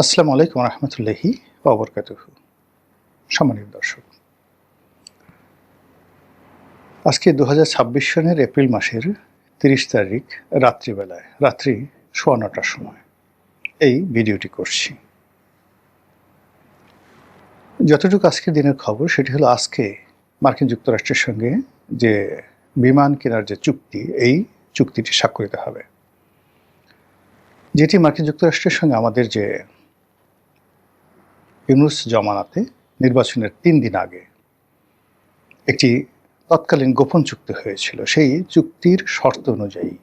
আসসালামু আলাইকুম রহমতুল্লাহি ওবরকাতুহু। সম্মানিত দর্শক, আজকে 2026 সনের এপ্রিল মাসের 30 তারিখ রাত্রিবেলায় রাত্রি 9:15টার সময় এই ভিডিওটি করছি। যতটুকু আজকের দিনের খবর সেটি হলো, আজকে মার্কিন যুক্তরাষ্ট্রের সঙ্গে যে বিমান কেনার যে চুক্তি, এই চুক্তিটি স্বাক্ষরিত হবে, যেটি মার্কিন যুক্তরাষ্ট্রের সঙ্গে আমাদের যে ইউনূস জমানাতে নির্বাচনের 3 দিন আগে একটি তৎকালীন গোপন চুক্তি হয়েছিল। সেই চুক্তির শর্ত অনুযায়ী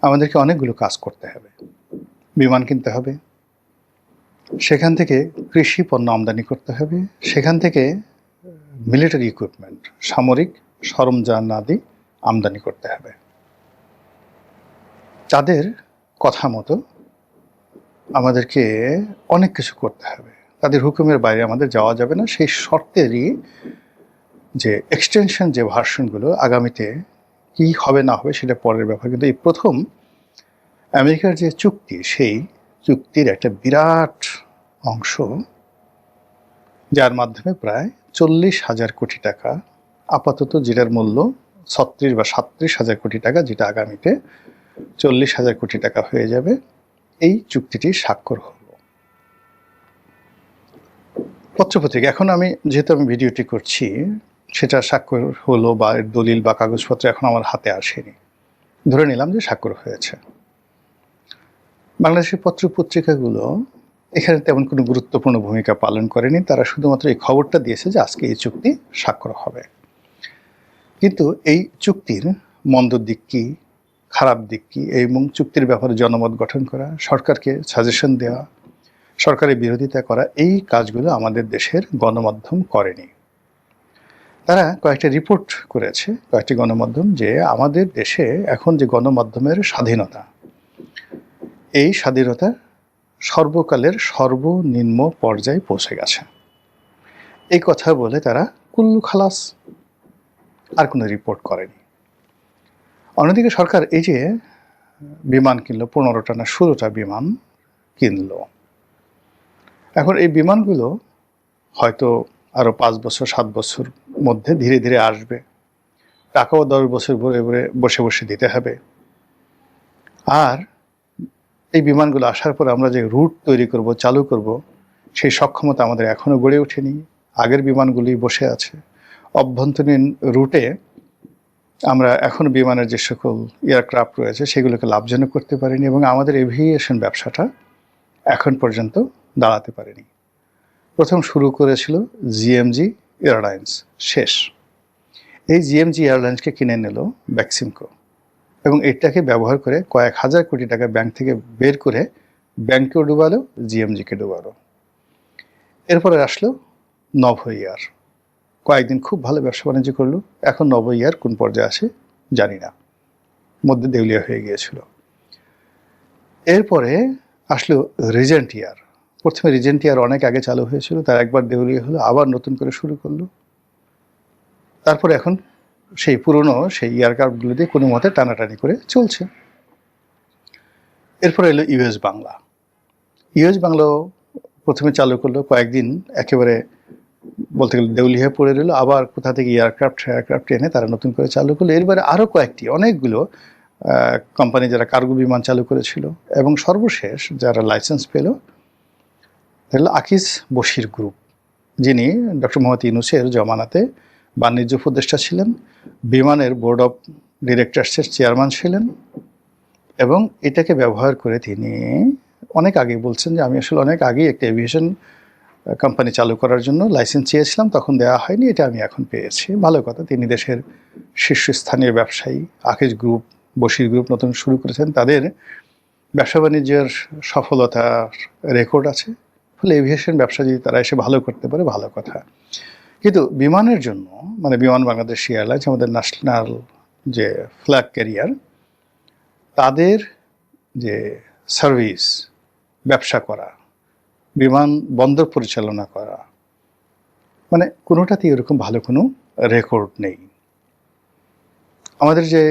আমাদেরকে অনেকগুলো কাজ করতে হবে। বিমান কিনতে হবে, সেখান থেকে কৃষি পণ্য আমদানি করতে হবে, সেখান থেকে মিলিটারি ইকুইপমেন্ট, সামরিক সরঞ্জামাদি আমদানি করতে হবে। তাদের কথা মতো আমাদেরকে অনেক কিছু করতে হবে, তাদের হুকুমের বাইরে আমাদের যাওয়া যাবে না। সেই শর্তেরই যে এক্সটেনশন, যে ভার্সনগুলো আগামীতে কি হবে না হবে সেটা পরের ব্যাপার, কিন্তু এই প্রথম আমেরিকার যে চুক্তি, সেই চুক্তির একটা বিরাট অংশ, যার মাধ্যমে প্রায় 40,000 কোটি টাকা, আপাতত যেটার মূল্য 36 বা 37,000 কোটি টাকা, যেটা আগামীতে 40,000 কোটি টাকা হয়ে যাবে, এই চুক্তিটি স্বাক্ষর হলো। পত্রপত্রিকা, এখন যেহেতু আমি ভিডিওটি করছি, সেটা স্বাক্ষর হলো বা দলিল বা কাগজপত্র এখন আমার হাতে আসেনি, ধরে নিলাম যে স্বাক্ষর হয়েছে। বাংলাদেশের পত্রপত্রিকাগুলো এখানে তেমন কোনো গুরুত্বপূর্ণ ভূমিকা পালন করেনি, তারা শুধুমাত্র এই খবরটা দিয়েছে যে আজকে এই চুক্তি স্বাক্ষর হবে। কিন্তু এই চুক্তির মন্দ দিক কী, খারাপ দিক কী, এবং চুক্তির ব্যাপারে জনমত গঠন করা, সরকারকে সাজেশন দেওয়া, সরকারের বিরোধিতা করা, এই কাজগুলো আমাদের দেশের গণমাধ্যম করেনি। তারা কয়েকটা রিপোর্ট করেছে, কয়েকটি গণমাধ্যম, যে আমাদের দেশে এখন যে গণমাধ্যমের স্বাধীনতা, এই স্বাধীনতা সর্বকালের সর্বনিম্ন পর্যায়ে পৌঁছে গেছে। এই কথা বলে তারা কুল্লু খালাস, আর কোনো রিপোর্ট করেনি। অন্যদিকে সরকার এই যে বিমান কিনলো, 15টা না 16টা বিমান কিনলো, এখন এই বিমানগুলো হয়তো আরও 5 বছর 7 বছর মধ্যে ধীরে ধীরে আসবে, টাকাও 10 বছর ভরে ভরে বসে বসে দিতে হবে। আর এই বিমানগুলো আসার পর আমরা যে রুট তৈরি করব, চালু করব, সেই সক্ষমতা আমাদের এখনও গড়ে ওঠেনি। আগের বিমানগুলি বসে আছে। অভ্যন্তরীণ রুটে আমরা এখন বিমানের যে সকল এয়ারক্রাফট রয়েছে সেগুলোকে লাভজনক করতে পারিনি, এবং আমাদের এভিয়েশন ব্যবসাটা এখন পর্যন্ত দাঁড়াতে পারেনি। প্রথম শুরু করেছিল জিএমজি এয়ারলাইন্স, শেষ। এই জিএমজি এয়ারলাইন্সকে কিনে নিল বেক্সিমকো, এবং এটাকে ব্যবহার করে কয়েক হাজার কোটি টাকা ব্যাংক থেকে বের করে ব্যাংকেও ডুবালো, জিএমজিকে ডুবালো। এরপরে আসলো নভো এয়ার, কয়েকদিন খুব ভালো ব্যবসা বাণিজ্য করলো। এখন নভো এয়ার কোন পর্যায়ে আসে জানি না, মধ্যে দেউলিয়া হয়ে গিয়েছিল। এরপরে আসলো রিজেন্ট এয়ার। প্রথমে রিজেন্ট এয়ার অনেক আগে চালু হয়েছিল, তার একবার দেউলিয়া হলো, আবার নতুন করে শুরু করলো। তারপরে এখন সেই পুরনো সেই এয়ারক্রাফটগুলো দিয়ে কোনো মতে টানাটানি করে চলছে। এরপরে এলো ইউএস বাংলা। ইউএস বাংলাও প্রথমে চালু করলো, কয়েকদিন একেবারে বলতে গেলে দেউলিয়া পড়ে রইল, আবার কোথা থেকে এয়ারক্রাফট এনে তারা নতুন করে চালু করলো। এরপরে আরও কয়েকটি, অনেকগুলো কোম্পানি যারা কার্গো বিমান চালু করেছিল, এবং সর্বশেষ যারা লাইসেন্স পেল হলো আকিজ বশির গ্রুপ, যিনি ডক্টর মোহাম্মদ ইউনূসের জমানাতে বাণিজ্য উপদেষ্টা ছিলেন, বিমানের বোর্ড অফ ডিরেক্টরসের চেয়ারম্যান ছিলেন, এবং এটাকে ব্যবহার করে তিনি অনেক আগে বলছেন যে আমি আসলে অনেক আগেই একটা এভিয়েশন কোম্পানি চালু করার জন্য লাইসেন্স চেয়েছিলাম, তখন দেওয়া হয়নি, এটা আমি এখন পেয়েছি। ভালো কথা, তিনি দেশের শীর্ষস্থানীয় ব্যবসায়ী। আকিজ গ্রুপ, বশির গ্রুপ নতুন শুরু করেছেন, তাদের ব্যবসা বাণিজ্যের সফলতার রেকর্ড আছে। ফলে এভিয়েশন ব্যবসা যদি তারা এসে ভালো করতে পারে, ভালো কথা। কিন্তু বিমানের জন্য, মানে বিমান বাংলাদেশ এয়ারলাইন্স, আমাদের ন্যাশনাল যে ফ্ল্যাগ ক্যারিয়ার, তাদের যে সার্ভিস, ব্যবসা করা, বিমান বন্দর পরিচালনা করা, মানে কোনোটাতেই এরকম ভালো কোনো রেকর্ড নেই। আমাদের যে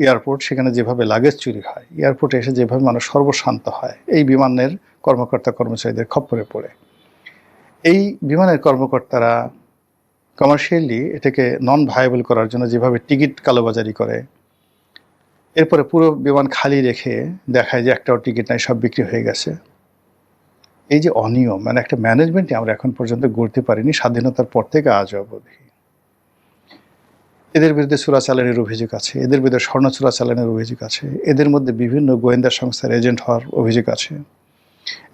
এয়ারপোর্ট, সেখানে যেভাবে লাগেজ চুরি হয়, এয়ারপোর্টে এসে যেভাবে মানুষ সর্বশান্ত হয় এই বিমানের কর্মকর্তা কর্মচারীদের খপ্পরে পড়ে, এই বিমানের কর্মকর্তারা কমার্শিয়ালি এটাকে নন ভায়াবল করার জন্য যেভাবে টিকিট কালোবাজারি করে, এরপরে পুরো বিমান খালি রেখে দেখায় যে একটাও টিকিট নাই, সব বিক্রি হয়ে গেছে। এই যে অনিয়ম, মানে একটা ম্যানেজমেন্টে আমরা এখন পর্যন্ত গড়তে পারিনি স্বাধীনতার পর থেকে আজ অবধি। এদের বিরুদ্ধে চোরাচালানের অভিযোগ আছে, এদের বিরুদ্ধে স্বর্ণ চোরাচালানের অভিযোগ আছে, এদের মধ্যে বিভিন্ন গোয়েন্দা সংস্থার এজেন্ট হওয়ার অভিযোগ আছে,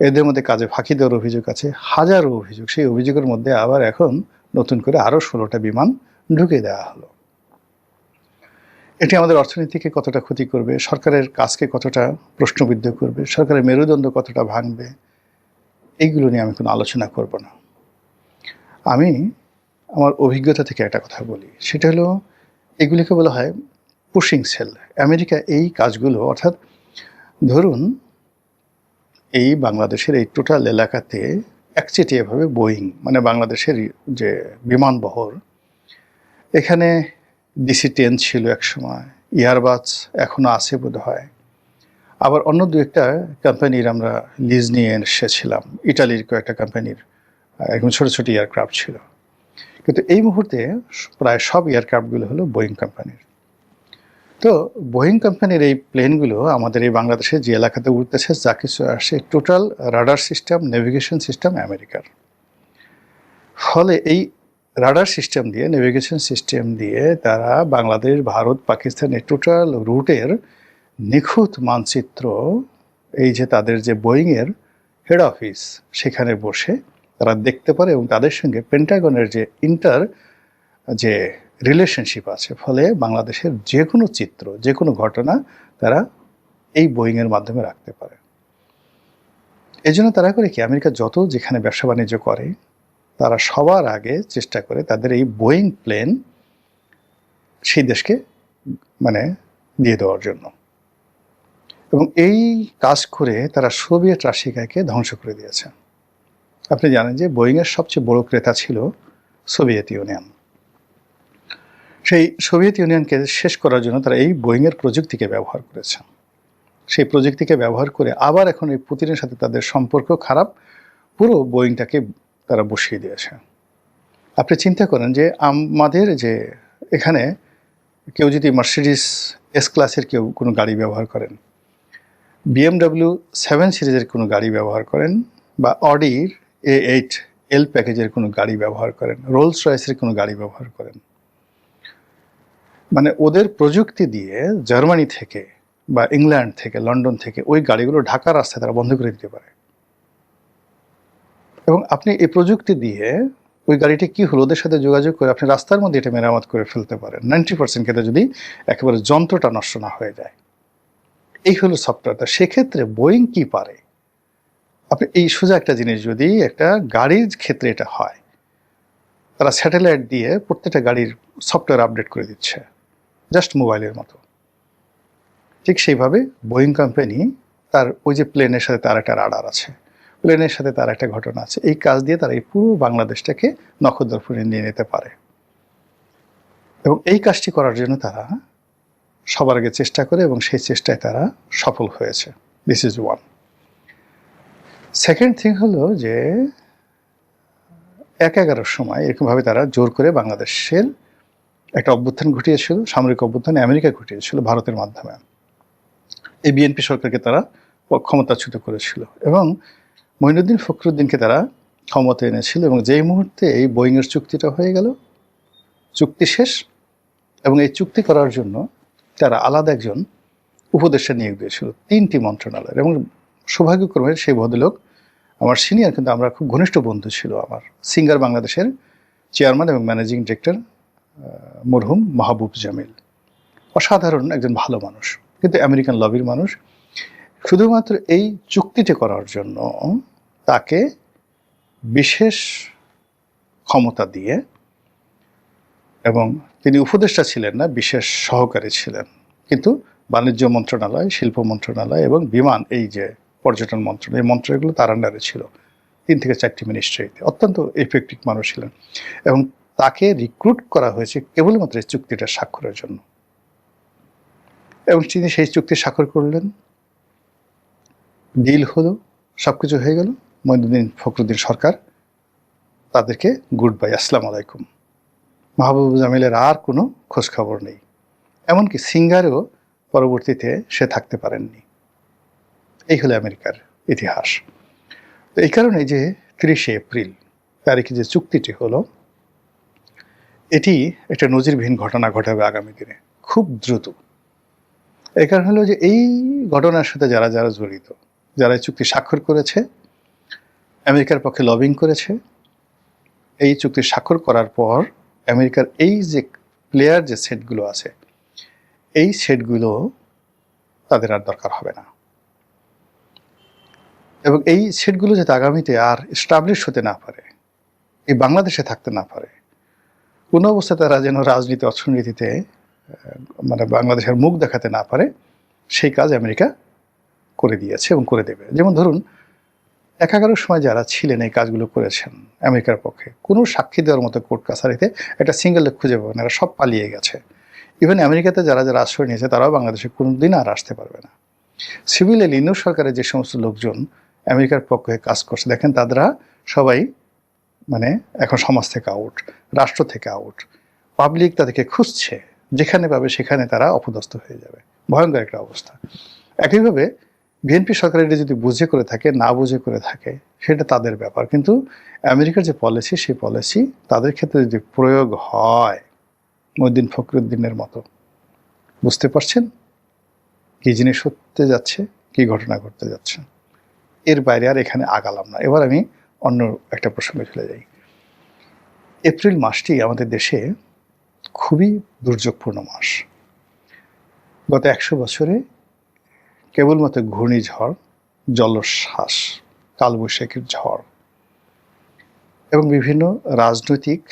এদের মধ্যে কাজে ফাঁকি দেওয়ার অভিযোগ আছে, হাজারো অভিযোগ। সেই অভিযোগের মধ্যে আবার এখন নতুন করে আরও 16টা বিমান ঢুকে দেওয়া হলো। এটি আমাদের অর্থনীতিকে কতটা ক্ষতি করবে, সরকারের কাজকে কতটা প্রশ্নবিদ্ধ করবে, সরকারের মেরুদণ্ড কতটা ভাঙবে, এইগুলো নিয়ে আমি কোনো আলোচনা করব না। আমি আমার অভিজ্ঞতা থেকে একটা কথা বলি, সেটা হলো এগুলিকে বলা হয় পুশিং সেল। আমেরিকা এই কাজগুলো, অর্থাৎ ধরুন এই বাংলাদেশের এই টোটাল এলাকাতে একচেটিয়াভাবে বোয়িং, মানে বাংলাদেশের যে বিমানবহর, এখানে DC-10 ছিল একসময়, এয়ারবাস এখনও আছে বোধ হয়, আবার অন্য দু একটা কোম্পানির আমরা লিজ নিয়ে এসেছিলাম, ইটালির কয়েকটা কোম্পানির এখন ছোটো ছোটো এয়ারক্রাফট ছিল। কিন্তু এই মুহূর্তে প্রায় সব এয়ারক্রাফটগুলো হলো বোয়িং কোম্পানির। তো বোয়িং কোম্পানির এই প্লেনগুলো আমাদের এই বাংলাদেশে যে এলাকাতে উঠতেছে, যা কিছু আসে, total radar system, navigation system আমেরিকার। ফলে এই রাডার সিস্টেম দিয়ে, নেভিগেশন সিস্টেম দিয়ে তারা বাংলাদেশ, ভারত, পাকিস্তানের টোটাল রুটের নিখুঁত মানচিত্র, এই যে তাদের যে বোয়িংয়ের হেড অফিস, সেখানে বসে তারা দেখতে পারে, এবং তাদের সঙ্গে পেন্টাগনের যে রিলেশনশিপ আছে, ফলে বাংলাদেশের যে কোনো চিত্র, যে কোনো ঘটনা তারা এই বোয়িংয়ের মাধ্যমে রাখতে পারে। এই জন্য তারা করে কি, আমেরিকা যত যেখানে ব্যবসা বাণিজ্য করে, তারা সবার আগে চেষ্টা করে তাদের এই বোয়িং প্লেন সেই দেশকে মানে দিয়ে দেওয়ার জন্য। এবং এই কাজ করে তারা সোভিয়েত রাশিয়াকে ধ্বংস করে দিয়েছে। আপনি জানেন যে বোয়িংয়ের সবচেয়ে বড় ক্রেতা ছিল সোভিয়েত ইউনিয়ন। সেই সোভিয়েত ইউনিয়নকে শেষ করার জন্য তারা এই বোয়িংয়ের প্রযুক্তিকে ব্যবহার করেছে। সেই প্রযুক্তিকে ব্যবহার করে আবার এখন এই পুতিনের সাথে তাদের সম্পর্ক খারাপ, পুরো বোয়িংটাকে তারা বসিয়ে দিয়েছে। আপনি চিন্তা করেন যে আমাদের যে এখানে কেউ যদি মার্সিডিস S ক্লাসের কেউ কোনো গাড়ি ব্যবহার করেন, BMW 7 সিরিজের কোনো গাড়ি ব্যবহার করেন, বা অডির A8 L প্যাকেজের কোনো গাড়ি ব্যবহার করেন, রোলস রয়েসের কোনো গাড়ি ব্যবহার করেন, মানে ওদের প্রযুক্তি দিয়ে জার্মানি থেকে বা ইংল্যান্ড থেকে, লন্ডন থেকে ওই গাড়িগুলো ঢাকার রাস্তায় তারা বন্ধ করে দিতে পারে। এবং আপনি এই প্রযুক্তি দিয়ে ওই গাড়িটি কী হলো, ওদের সাথে যোগাযোগ করে আপনি রাস্তার মধ্যে এটা মেরামত করে ফেলতে পারেন 90% ক্ষেত্রে, যদি একেবারে যন্ত্রটা নষ্ট না হয়ে যায়। এই হলো সফটওয়্যারটা। সেক্ষেত্রে বোয়িং কি পারে, আপনি এই সোজা একটা জিনিস, যদি একটা গাড়ির ক্ষেত্রে এটা হয়, তারা স্যাটেলাইট দিয়ে প্রত্যেকটা গাড়ির সফটওয়্যার আপডেট করে দিচ্ছে, জাস্ট মোবাইলের মতো। ঠিক সেইভাবে বোয়িং কোম্পানি তার ওই যে প্লেনের সাথে তার একটা রাডার আছে, প্লেনের সাথে তার একটা ঘটনা আছে, এই কাজ দিয়ে তারা এই পুরো বাংলাদেশটাকে নখদর্পণে নিয়ে নিতে পারে। এবং এই কাজটি করার জন্য তারা সবার আগে চেষ্টা করে, এবং সেই চেষ্টায় তারা সফল হয়েছে। This is one. Second thing হলো যে 11-11 সময় এরকমভাবে তারা জোর করে বাংলাদেশের একটা অভ্যুত্থান ঘটিয়েছিল, সামরিক অভ্যুত্থান আমেরিকা ঘটিয়েছিল ভারতের মাধ্যমে। এই বিএনপি সরকারকে তারা ক্ষমতাচ্যুত করেছিল, এবং মঈনুদ্দিন ফখরুদ্দিনকে তারা ক্ষমতা এনেছিল। এবং যেই মুহূর্তে এই বোয়িংয়ের চুক্তিটা হয়ে গেল, চুক্তি শেষ, এবং এই চুক্তি করার জন্য তারা আলাদা একজন উপদেষ্টা নিয়োগ দিয়েছিল 3টি মন্ত্রণালয়ের। এবং সৌভাগ্যক্রমে সেই ভদ্রলোক আমার সিনিয়র, কিন্তু আমরা খুব ঘনিষ্ঠ বন্ধু ছিল আমার, সিঙ্গার বাংলাদেশের চেয়ারম্যান এবং ম্যানেজিং ডিরেক্টর মরহুম মাহবুব জামিল। অসাধারণ একজন ভালো মানুষ, কিন্তু আমেরিকান লবির মানুষ। শুধুমাত্র এই চুক্তিটি করার জন্য তাকে বিশেষ ক্ষমতা দিয়ে, এবং তিনি উপদেষ্টা ছিলেন না, বিশেষ সহকারী ছিলেন, কিন্তু বাণিজ্য মন্ত্রণালয়, শিল্প মন্ত্রণালয় এবং বিমান, এই যে পর্যটন মন্ত্রণালয়, এই মন্ত্রণালয়গুলো তার আন্ডারে ছিল। 3 থেকে 4টি মিনিস্ট্রিতে অত্যন্ত এফেক্টিভ মানুষ ছিলেন, এবং তাকে রিক্রুট করা হয়েছে কেবলমাত্র এই চুক্তিটা স্বাক্ষরের জন্য। এবং তিনি সেই চুক্তি স্বাক্ষর করলেন, ডিল হলো, সব কিছু হয়ে গেল। মঈনুদ্দিন ফখরুদ্দিন সরকার তাদেরকে গুড বাই, আসসালামু আলাইকুম। মাহবুব জামিলের আর কোনো খোঁজখবর নেই। এমনকি সিঙ্গারেও পরবর্তীতে সে থাকতে পারেননি। এই হলো আমেরিকার ইতিহাস। তো এই কারণে যে 30শে এপ্রিল তারিখে যে চুক্তিটি হলো, এটি একটা নজিরবিহীন ঘটনা ঘটাবে আগামী দিনে খুব দ্রুত। এই কারণ হলো যে এই ঘটনার সাথে যারা যারা জড়িত, যারা এই চুক্তি স্বাক্ষর করেছে, আমেরিকার পক্ষে লবিং করেছে, এই চুক্তি স্বাক্ষর করার পর আমেরিকার এই যে প্লেয়ার যে সেটগুলো আছে, এই সেটগুলো তাদের আর দরকার হবে না। এবং এই সেটগুলো যাতে আগামীতে আর এস্টাবলিশ হতে না পারে, এই বাংলাদেশে থাকতে না পারে, কোনো অবস্থায় তারা যেন রাজনীতি অর্থনীতিতে মানে বাংলাদেশের মুখ দেখাতে না পারে, সেই কাজ আমেরিকা করে দিয়েছে এবং করে দেবে। যেমন ধরুন 11 সময় যারা ছিলেন এই কাজগুলো করেছেন আমেরিকার পক্ষে, কোনো সাক্ষী দেওয়ার মতো কোর্ট কাছারিতে একটা সিঙ্গেল লোক খুঁজে পাবেন, এরা সব পালিয়ে গেছে। ইভেন আমেরিকাতে যারা যারা আশ্রয় নিয়েছে তারাও বাংলাদেশে কোনোদিন আর আসতে পারবে না। সিভিল লিনো সরকারের যে সমস্ত লোকজন আমেরিকার পক্ষে কাজ করছে, দেখেন তারা সবাই মানে এখন সমাজ থেকে আউট, রাষ্ট্র থেকে আউট। পাবলিক তাদেরকে খুঁজছে, যেখানে পাবে সেখানে তারা অপদস্থ হয়ে যাবে। ভয়ঙ্কর একটা অবস্থা। একইভাবে বিএনপি সরকার এটা যদি বুঝে করে থাকে, না বুঝে করে থাকে, সেটা তাদের ব্যাপার। কিন্তু আমেরিকার যে পলিসি, সেই পলিসি তাদের ক্ষেত্রে যদি প্রয়োগ হয় মঈনুদ্দিন ফখরুদ্দিনের মতো, বুঝতে পারছেন কী জিনিস হতে যাচ্ছে, কী ঘটনা ঘটতে যাচ্ছে। এর বাইরে আর এখানে আগালাম না। এবার আমি অন্য একটা প্রসঙ্গে চলে যাই। এপ্রিল মাসটি আমাদের দেশে খুবই দুর্যোগপূর্ণ মাস। গত 100 বছরে কেবলমাত্র ঘূর্ণিঝড়, জলোচ্ছ্বাস, কালবৈশাখীর ঝড় এবং বিভিন্ন রাজনৈতিক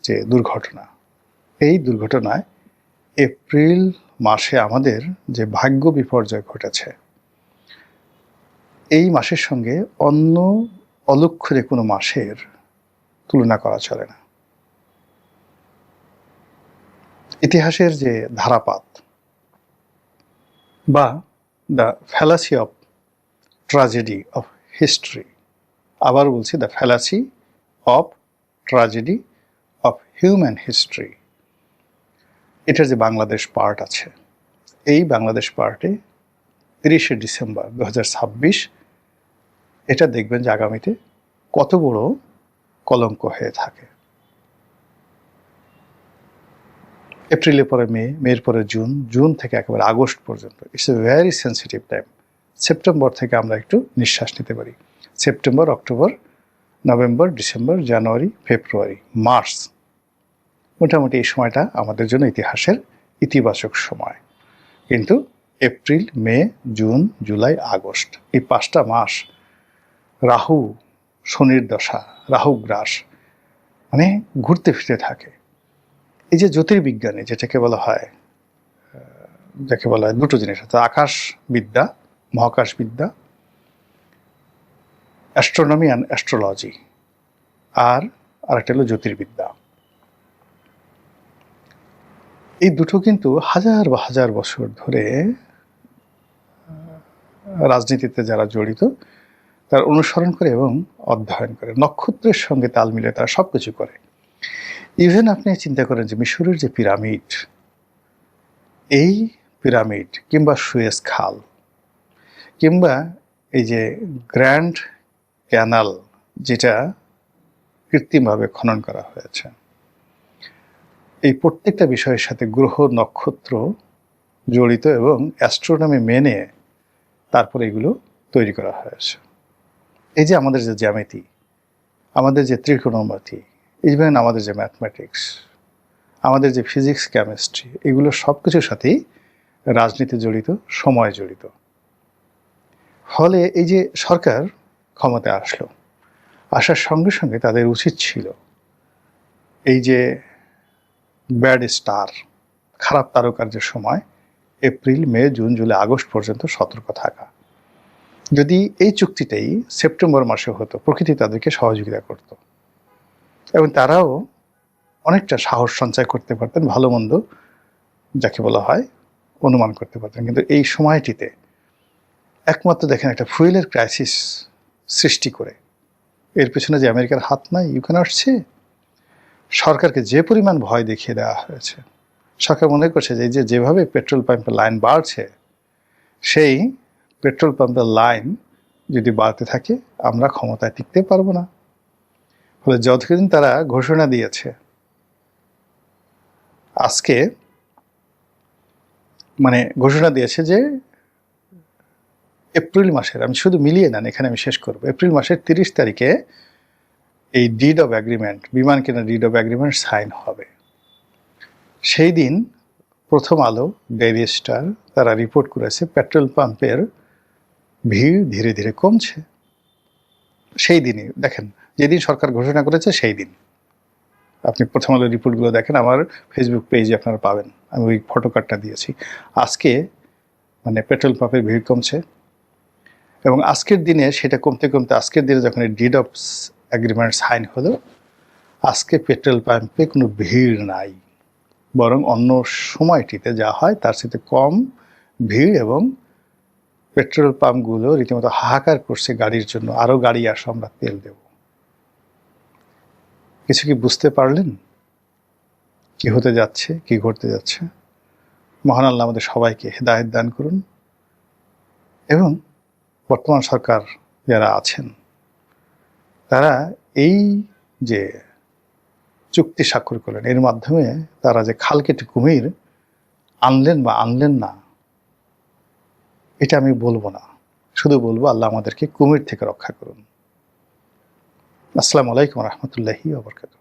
যে দুর্ঘটনা, এই দুর্ঘটনায় এপ্রিল মাসে আমাদের যে ভাগ্য বিপর্যয় ঘটেছে, এই মাসের সঙ্গে অন্য অলক্ষণে কোনো মাসের তুলনা করা চলে না। ইতিহাসের যে ধারাপাত বা the fallacy of tragedy of history, আবার বলছি the fallacy of tragedy of human history, এটার যে বাংলাদেশ পার্ট আছে, এই বাংলাদেশ পার্টে 30শে ডিসেম্বর 2026 এটা দেখবেন যে আগামীতে কত বড় কলঙ্ক হয়ে থাকে। এপ্রিলের পরে মে, মের পরে জুন, জুন থেকে একেবারে আগস্ট পর্যন্ত it's a very sensitive time. September থেকে আমরা একটু নিঃশ্বাস নিতে পারি। সেপ্টেম্বর, অক্টোবর, নভেম্বর, ডিসেম্বর, জানুয়ারি, ফেব্রুয়ারি, মার্চ, মোটামুটি এই সময়টা আমাদের জন্য ইতিহাসের ইতিবাচক সময়। কিন্তু এপ্রিল, মে, জুন, জুলাই, আগস্ট, এই 5টা মাস রাহু, শনির দশা, রাহু গ্রাস, মানে ঘুরতে ফিরতে থাকে। এই যে জ্যোতির্বিজ্ঞানে যেটাকে বলা হয়, যাকে বলা হয় দুটো জিনিস আছে, আকাশবিদ্যা, মহাকাশবিদ্যা, অ্যাস্ট্রোনমি অ্যান্ড অ্যাস্ট্রোলজি, আর আরেকটা হলো জ্যোতির্বিদ্যা। এই দুটো কিন্তু হাজার বা হাজার বছর ধরে রাজনীতিতে যারা জড়িত তারা অনুসরণ করে এবং অধ্যয়ন করে, নক্ষত্রের সঙ্গে তাল মিলে তারা সব কিছু করে। ইভেন আপনি চিন্তা করেন যে মিশরের যে পিরামিড, এই পিরামিড কিংবা সুয়েজ খাল কিংবা এই যে গ্র্যান্ড ক্যানাল, যেটা কৃত্রিমভাবে খনন করা হয়েছে, এই প্রত্যেকটা বিষয়ের সাথে গ্রহ নক্ষত্র জড়িত এবং অ্যাস্ট্রোনমি মেনে তারপরে এগুলো তৈরি করা হয়েছে। এই যে আমাদের যে জ্যামিতি, আমাদের যে ত্রিকোণমিতি, ইভেন আমাদের যে ম্যাথমেটিক্স, আমাদের যে ফিজিক্স, কেমিস্ট্রি, এগুলো সব কিছুর সাথেই রাজনীতি জড়িত, সময় জড়িত। ফলে এই যে সরকার ক্ষমতায় আসলো, আসার সঙ্গে সঙ্গে তাদের উচিত ছিল এই যে ব্যাড স্টার, খারাপ তারকার যে সময় এপ্রিল, মে, জুন, জুলাই, আগস্ট পর্যন্ত সতর্ক থাকা। যদি এই চুক্তিটাই সেপ্টেম্বর মাসে হতো, প্রকৃতি তাদেরকে সহযোগিতা করত এবং তারাও অনেকটা সাহস সঞ্চয় করতে পারতেন, ভালো মন্দ যাকে বলা হয় অনুমান করতে পারতেন। কিন্তু এই সময়টিতে একমাত্র দেখেন একটা ফুয়েলের ক্রাইসিস সৃষ্টি করে এর পেছনে যে আমেরিকার হাত নাই, ইউ ক্যান নট সে। সরকারকে যে পরিমাণ ভয় দেখিয়ে দেওয়া হয়েছে, সরকার মনে করছে যে যেভাবে পেট্রোল পাম্পের লাইন বাড়ছে, সেই পেট্রোল পাম্পের লাইন যদি বাড়তে থাকে আমরা ক্ষমতায় টিকতে পারবো না। ফলে যতদিন তারা ঘোষণা দিয়েছে, আজকে ঘোষণা দিয়েছে যে এপ্রিল মাসের, আমি শুধু মিলিয়ে নেন এখানে আমি শেষ করবো, এপ্রিল মাসের 30 তারিখে এই ডিড অফ অ্যাগ্রিমেন্ট, বিমান কেনার ডিড অফ অ্যাগ্রিমেন্ট সাইন হবে। সেই দিন প্রথম আলো, ডেইলি স্টার তারা রিপোর্ট করেছে পেট্রোল পাম্পের ভিড় ধীরে ধীরে কমছে। সেই দিনই দেখেন, যেদিন সরকার ঘোষণা করেছে সেই দিন আপনি প্রথম আলো রিপোর্টগুলো দেখেন, আমার ফেসবুক পেজে আপনারা পাবেন, আমি ওই ফটোকার্ডটা দিয়েছি। আজকে পেট্রোল পাম্পের ভিড় কমছে এবং আজকের দিনে সেটা কমতে কমতে আজকের দিনে যখন এই ডিড অফ অ্যাগ্রিমেন্ট সাইন হলো, আজকে পেট্রোল পাম্পে কোনো ভিড় নাই, বরং অন্য সময়টিতে যা হয় তার সাথে কম ভিড় এবং পেট্রোল পাম্পগুলো রীতিমতো হাহাকার করছে গাড়ির জন্য, আরও গাড়ি আসো আমরা তেল দেব। কিছু কি বুঝতে পারলেন কি হতে যাচ্ছে, কি ঘটতে যাচ্ছে? মহান আল্লাহ আমাদের সবাইকে হেদায়েত দান করুন এবং বর্তমান সরকার যারা আছেন তারা এই যে চুক্তি স্বাক্ষর করলেন, এর মাধ্যমে তারা যে খাল কেটে কুমির আনলেন বা আনলেন না, এটা আমি বলবো না, শুধু বলবো আল্লাহ আমাদেরকে কুমির থেকে রক্ষা করুন। আসসালামু আলাইকুম রহমতুল্লাহি ওয়া বারাকাতুহু।